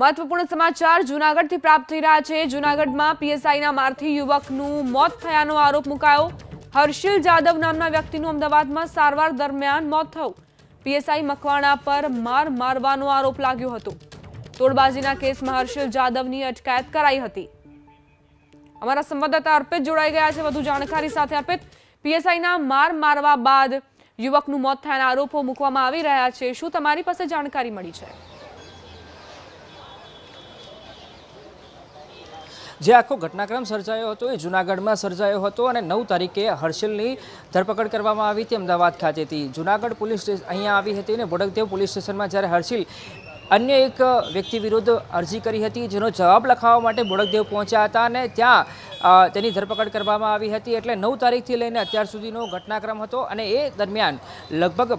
મહત્વપૂર્ણ સમાચાર જૂનાગઢથી પ્રાપ્ત થઈ રહ્યા છે। જૂનાગઢમાં પીએસઆઈના મારથી યુવકનું મોત થયાનો આરોપ મુકાયો। હર્ષિલ જાદવ નામના વ્યક્તિનું અમદાવાદમાં સારવાર દરમિયાન મોત થયું। પીએસઆઈ મકવાણા પર માર મારવાનો આરોપ લાગ્યો હતો। તોડબાજીના કેસમાં હર્ષિલ જાદવની અટકાયત કરાઈ હતી। અમારા સંવાદદાતા અર્પિત જોડાઈ ગયા છે વધુ જાણકારી સાથે। અર્પિત, પીએસઆઈના માર મારવા બાદ યુવકનું મોત થયાના આરોપો મૂકવામાં આવી રહ્યા છે। શું તમારી પાસે જાણકારી મળી છે? જે આખો ઘટનાક્રમ સર્જાયો હતો એ જૂનાગઢમાં સર્જાયો હતો અને 9 તારીખે હર્ષિલની ધરપકડ કરવામાં આવી હતી અમદાવાદ ખાતેથી। જૂનાગઢ પોલીસ સ્ટેશન અહીંયા આવી હતી અને બોડકદેવ પોલીસ સ્ટેશનમાં જ્યારે હર્ષિલ અન્ય એક વ્યક્તિ વિરુદ્ધ અરજી કરી હતી જેનો જવાબ લખાવવા માટે બોડકદેવ પહોંચ્યા હતા અને ત્યાં તેની ધરપકડ કરવામાં આવી હતી। એટલે 9 તારીખથી લઈને અત્યાર સુધીનો ઘટનાક્રમ હતો અને એ દરમિયાન લગભગ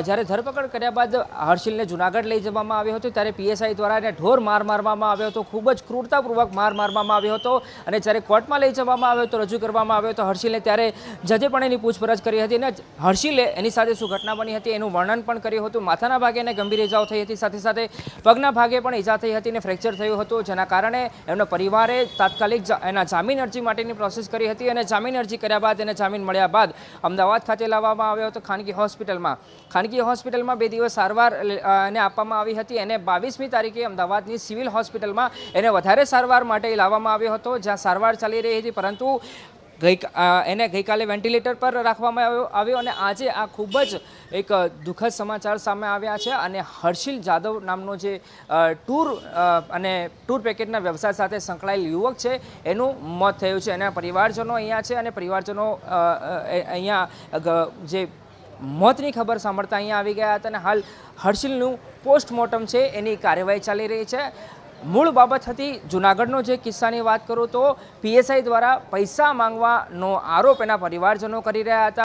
જ્યારે ધરપકડ કર્યા બાદ હર્ષિલને જૂનાગઢ લઈ જવામાં આવ્યો હતો ત્યારે પીએસઆઈ દ્વારા એને ઢોર માર મારવામાં આવ્યો હતો। ખૂબ જ ક્રૂરતાપૂર્વક માર મારવામાં આવ્યો હતો અને જ્યારે કોર્ટમાં લઈ જવામાં આવ્યો હતો, રજૂ કરવામાં આવ્યો હતો હર્ષિલને, ત્યારે જજે પણ એની પૂછપરછ કરી હતી અને હર્ષિલે એની સાથે શું ઘટના બની હતી એનું વર્ણન પણ કર્યું હતું। માથાના ભાગે એને ગંભીર ઇજાઓ થઈ હતી, સાથે સાથે પગના ભાગે પણ ઈજા થઈ હતી અને ફ્રેક્ચર થયું હતું, જેના કારણે એમના પરિવારે તાત્કાલિક એના જામીન અરજી માટેની પ્રોસેસ કરી હતી અને જામીન અરજી કર્યા બાદ એને જામીન મળ્યા બાદ અમદાવાદ ખાતે લાવવામાં આવ્યો હતો ખાનગી હોસ્પિટલમાં। ખાનગી હોસ્પિટલમાં 2 દિવસ સારવાર એને આપવામાં આવી હતી અને 22મી તારીખે અમદાવાદની સિવિલ હોસ્પિટલમાં એને વધારે સારવાર માટે લાવવામાં આવ્યો હતો, જ્યાં સારવાર ચાલી રહી હતી, પરંતુ એને ગઈકાલે વેન્ટિલેટર પર રાખવામાં આવ્યો અને આજે આ ખૂબ જ એક દુઃખદ સમાચાર સામે આવ્યા છે અને હર્ષિલ જાદવ નામનો જે ટૂર પેકેજના વ્યવસાય સાથે સંકળાયેલ યુવક છે એનું મોત થયું છે। એના પરિવારજનો અહીંયા છે અને પરિવારજનો અહીંયા જે મોતની ખબર સાંભળતા અહીંયા આવી ગયા હતા અને હાલ હર્ષિલનું પોસ્ટમોર્ટમ છે એની કાર્યવાહી ચાલી રહી છે। મૂળ બાબત હતી જૂનાગઢનો જે કિસ્સાની વાત કરું તો પીએસઆઈ દ્વારા પૈસા માંગવાનો આરોપ એના પરિવારજનો કરી રહ્યા હતા।